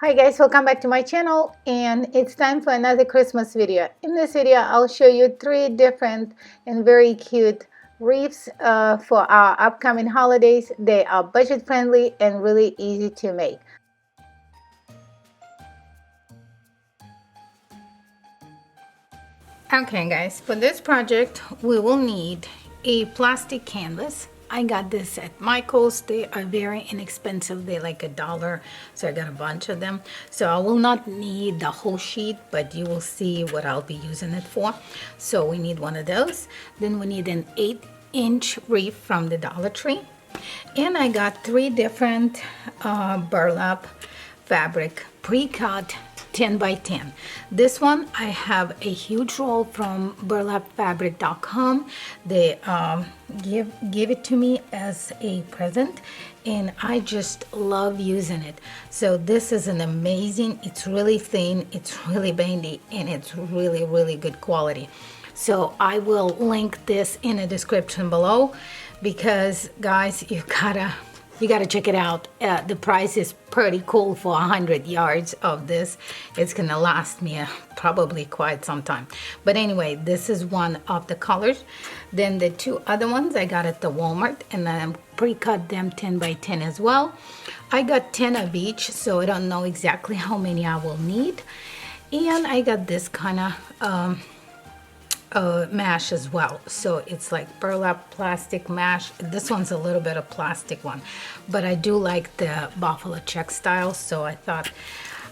Hi guys, welcome back to my channel, and it's time for another Christmas video. In this video I'll show you 3 different and very cute wreaths for our upcoming holidays. They are budget friendly and really easy to make. Okay guys, for this project we will need a plastic canvas. I got this at Michael's. They are very inexpensive. They're like $1, so I got a bunch of them. So I will not need the whole sheet, but you will see what I'll be using it for. So we need one of those. Then we need an 8-inch wreath from the Dollar Tree. And I got 3 different burlap fabric pre-cut 10 by 10. This one I have a huge roll from burlapfabric.com. They give it to me as a present, and I just love using it. So this is an amazing, it's really thin, it's really bendy, and it's really good quality. So I will link this in the description below, because guys, you gotta check it out. The price is pretty cool for 100 yards of this. It's gonna last me probably quite some time. But anyway, this is one of the colors. Then the 2 other ones I got at the Walmart, and I pre-cut them 10 by 10 as well. I got 10 of each, so I don't know exactly how many I will need. And I got this kind of mesh as well. So it's like burlap plastic mesh. This one's a little bit of plastic one, but I do like the buffalo check style, so I thought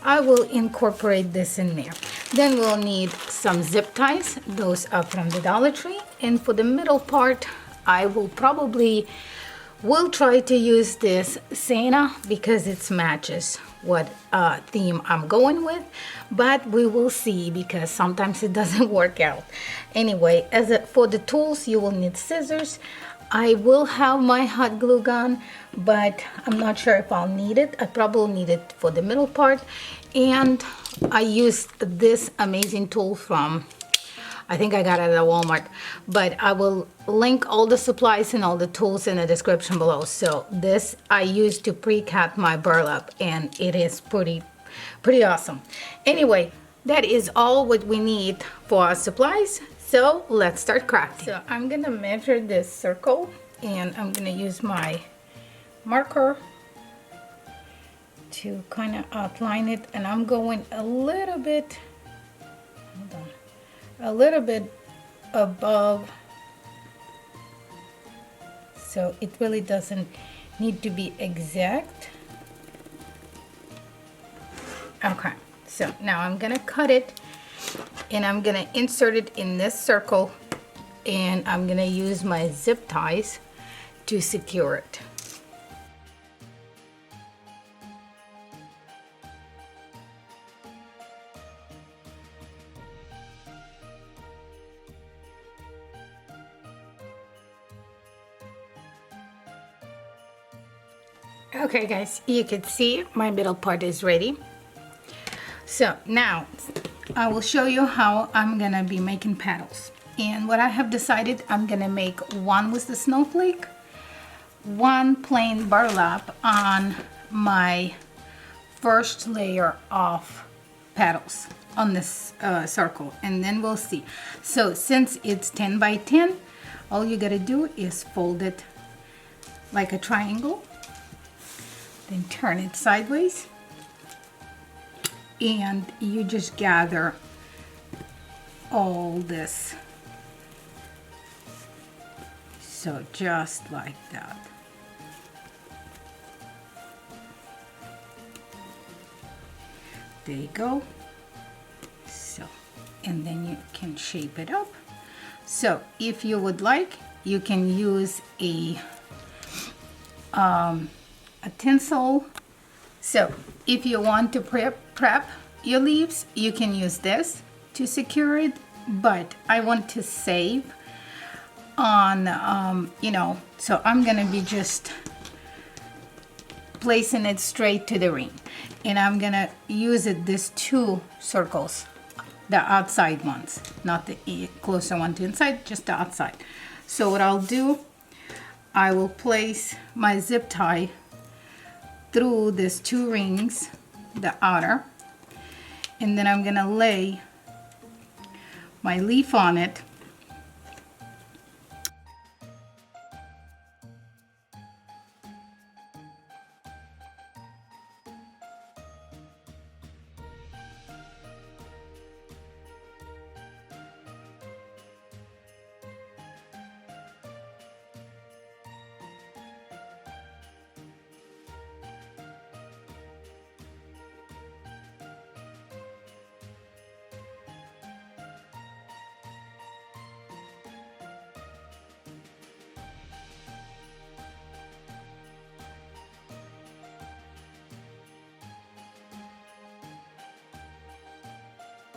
I will incorporate this in there. Then we'll need some zip ties. Those are from the Dollar Tree. And for the middle part, I will try to use this Santa because it matches what theme I'm going with, but we will see, because sometimes it doesn't work out. Anyway, for the tools, you will need scissors. I will have my hot glue gun, but I'm not sure if I'll need it. I probably need it for the middle part. And I used this amazing tool from, I think I got it at Walmart, but I will link all the supplies and all the tools in the description below. So this I used to pre-cut my burlap, and it is pretty awesome. Anyway, that is all what we need for our supplies. So let's start crafting. So I'm gonna measure this circle, and I'm gonna use my marker to kind of outline it, and I'm going a little bit, hold on, a little bit above, so it really doesn't need to be exact. Okay, so now I'm gonna cut it, and I'm gonna insert it in this circle, and I'm gonna use my zip ties to secure it. Okay guys, you can see my middle part is ready. So now I will show you how I'm gonna be making petals. And what I have decided, I'm gonna make one with the snowflake, one plain burlap on my first layer of petals on this circle, and then we'll see. So since it's 10 by 10, all you gotta do is fold it like a triangle, then turn it sideways, and you just gather all this. So just like that. There you go. So, and then you can shape it up. So if you would like, you can use a tinsel. So if you want to prep your leaves, you can use this to secure it, but I want to save on you know, so I'm gonna be just placing it straight to the ring, and I'm gonna use it these 2 circles, the outside ones, not the closer one to inside, just the outside. So what I'll do, I will place my zip tie through these 2 rings the outer, and then I'm gonna lay my leaf on it.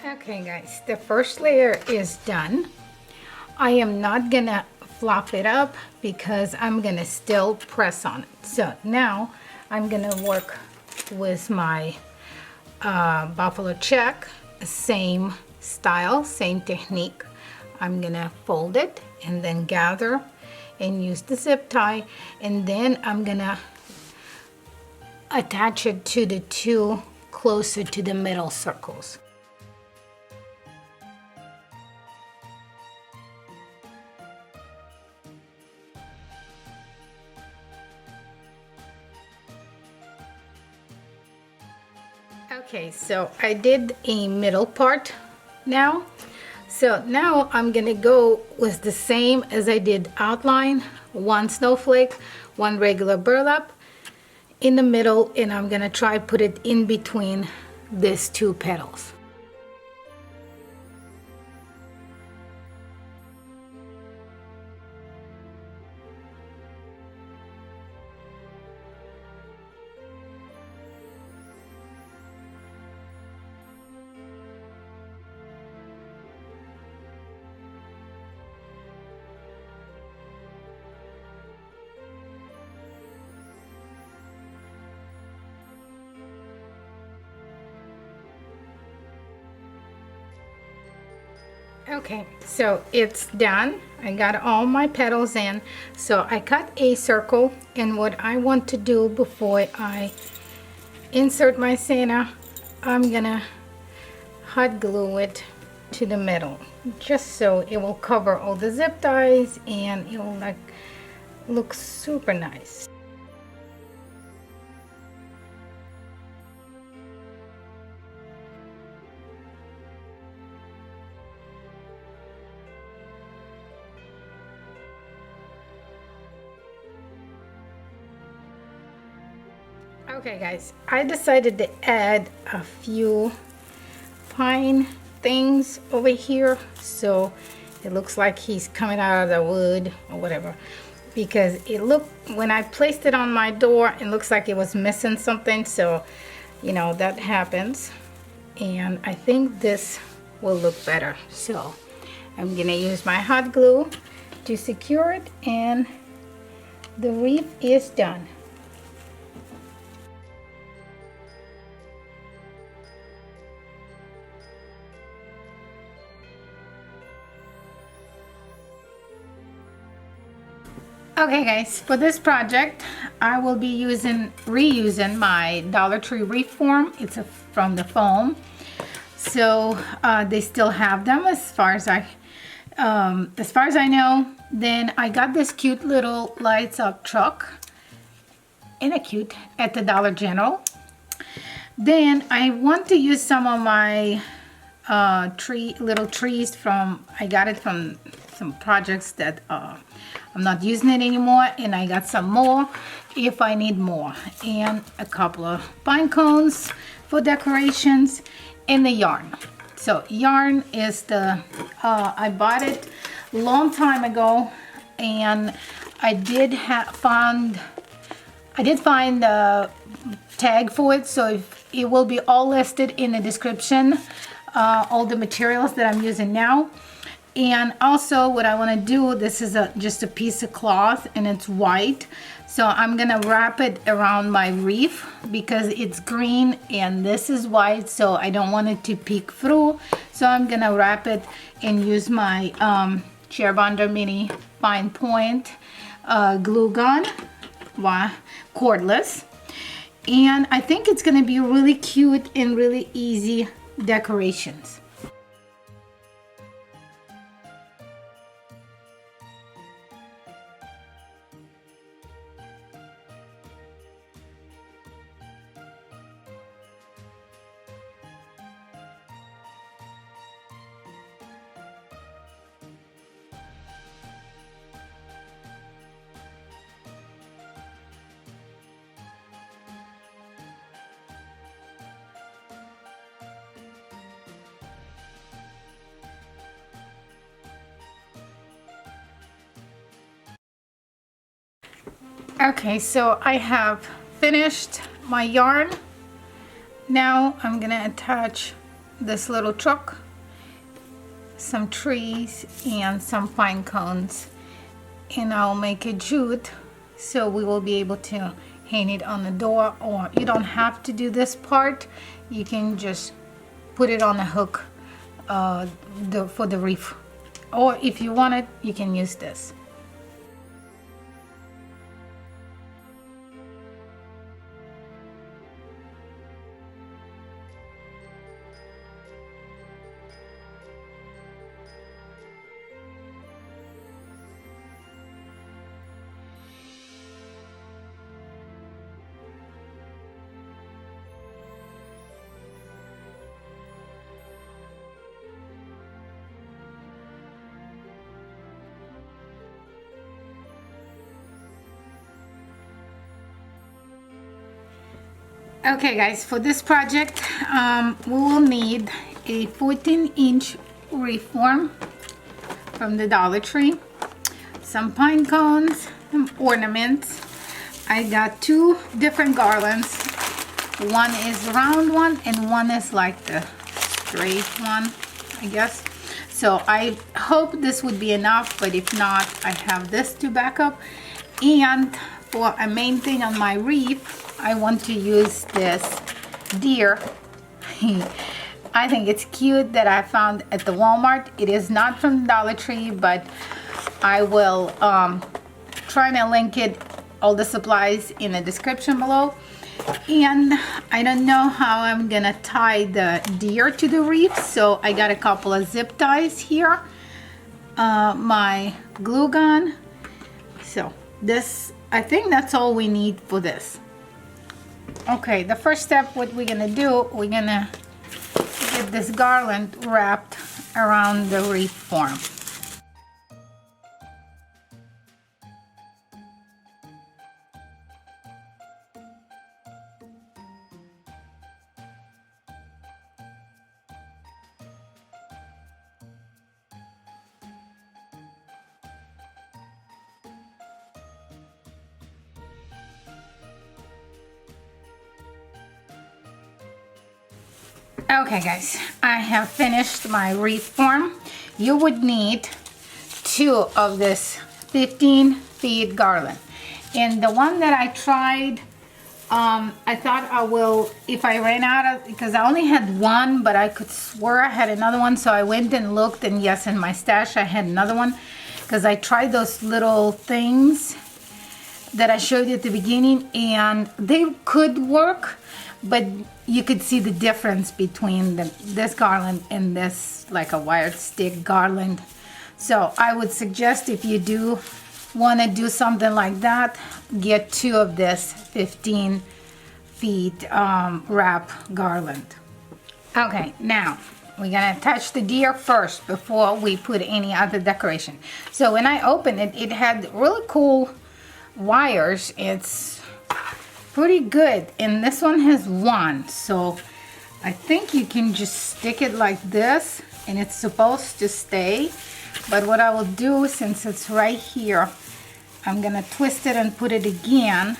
Okay guys, the first layer is done. I am not gonna flop it up because I'm gonna still press on it. So now I'm gonna work with my buffalo check, same style, same technique. I'm gonna fold it and then gather and use the zip tie, and then I'm gonna attach it to the two closer to the middle circles. Okay, so I did a middle part now. So now I'm gonna go with the same as I did outline, one snowflake, one regular burlap in the middle, and I'm gonna try put it in between these two petals. Okay, so it's done. I got all my petals in. So I cut a circle, and what I want to do before I insert my Santa, I'm gonna hot glue it to the middle, just so it will cover all the zip ties and it will like look super nice. Okay guys, I decided to add a few pine things over here, so it looks like he's coming out of the wood or whatever, because it looked, when I placed it on my door, it looks like it was missing something. So you know, that happens, and I think this will look better. So I'm gonna use my hot glue to secure it, and the wreath is done. Okay guys, for this project I will be reusing my Dollar Tree wreath form. It's from the foam, so they still have them as far as I know. Then I got this cute little lights up truck, and a cute at the Dollar General. Then I want to use some of my little trees from, I got it from some projects that I'm not using it anymore, and I got some more if I need more, and a couple of pine cones for decorations, and the yarn. So yarn is the I bought it a long time ago, and I did find the tag for it, so it will be all listed in the description, all the materials that I'm using now. And also what I want to do, this is just a piece of cloth, and it's white, so I'm gonna wrap it around my wreath because it's green and this is white, so I don't want it to peek through. So I'm gonna wrap it and use my Children.All mini fine point glue gun, cordless, and I think it's gonna be really cute and really easy decorations. Okay, so I have finished my yarn. Now I'm gonna attach this little truck, some trees, and some pine cones, and I'll make a jute so we will be able to hang it on the door. Or you don't have to do this part, you can just put it on a hook for the wreath, or if you want it, you can use this. Okay guys, for this project we will need a 14-inch wreath form from the Dollar Tree, some pine cones, some ornaments. I got two different garlands. One is round one and one is like the straight one, I guess. So I hope this would be enough, but if not, I have this to back up. And for a main thing on my wreath, I want to use this deer. I think it's cute that I found at the Walmart. It is not from the Dollar Tree, but I will try to link it, all the supplies, in the description below. And I don't know how I'm gonna tie the deer to the wreath, so I got a couple of zip ties here, my glue gun. So this, I think that's all we need for this. Okay, the first step, what we're gonna do, we're gonna get this garland wrapped around the wreath form. Okay guys, I have finished my wreath form. You would need two of this 15 feet garland. And the one that I tried, I thought I will, if I ran out of, because I only had one, but I could swear I had another one. So I went and looked, and yes, in my stash I had another one, because I tried those little things that I showed you at the beginning, and they could work, but you could see the difference between this garland and this, like a wired stick garland. So I would suggest, if you do want to do something like that, get two of this 15 feet wrap garland. Okay, now we're gonna attach the deer first before we put any other decoration. So when I opened it, it had really cool wires. It's pretty good, and this one has one, so I think you can just stick it like this and it's supposed to stay. But what I will do, since it's right here, I'm gonna twist it and put it again,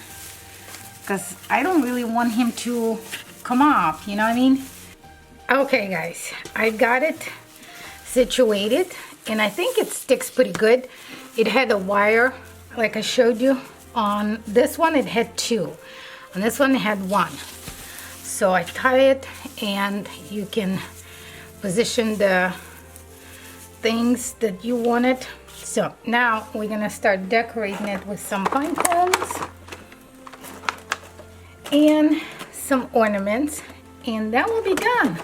because I don't really want him to come off, you know what I mean? Okay guys, I got it situated, and I think it sticks pretty good. It had a wire like I showed you. On this one it had two. On this one it had one. So I tie it, and you can position the things that you wanted. So now we're gonna start decorating it with some pine cones. and some ornaments, and that will be done.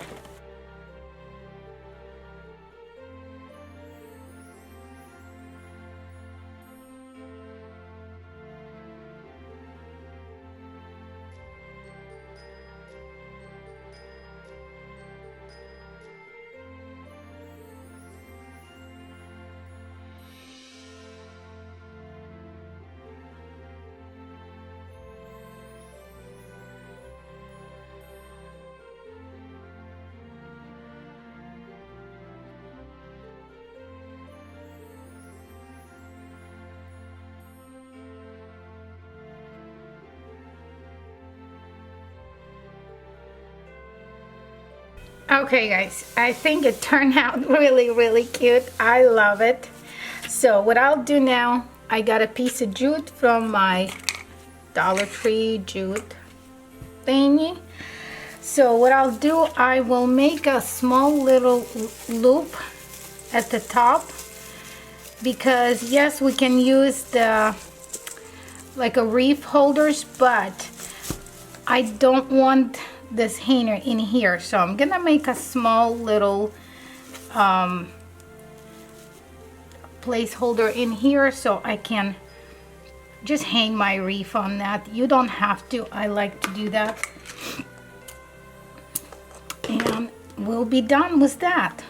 Okay guys, I think it turned out really cute. I love it. So what I'll do now, I got a piece of jute from my Dollar Tree jute thingy. So what I'll do, I will make a small little loop at the top, because yes, we can use the like a wreath holders, but I don't want this hanger in here, so I'm gonna make a small little placeholder in here so I can just hang my wreath on that. You don't have to, I like to do that. And we'll be done with that.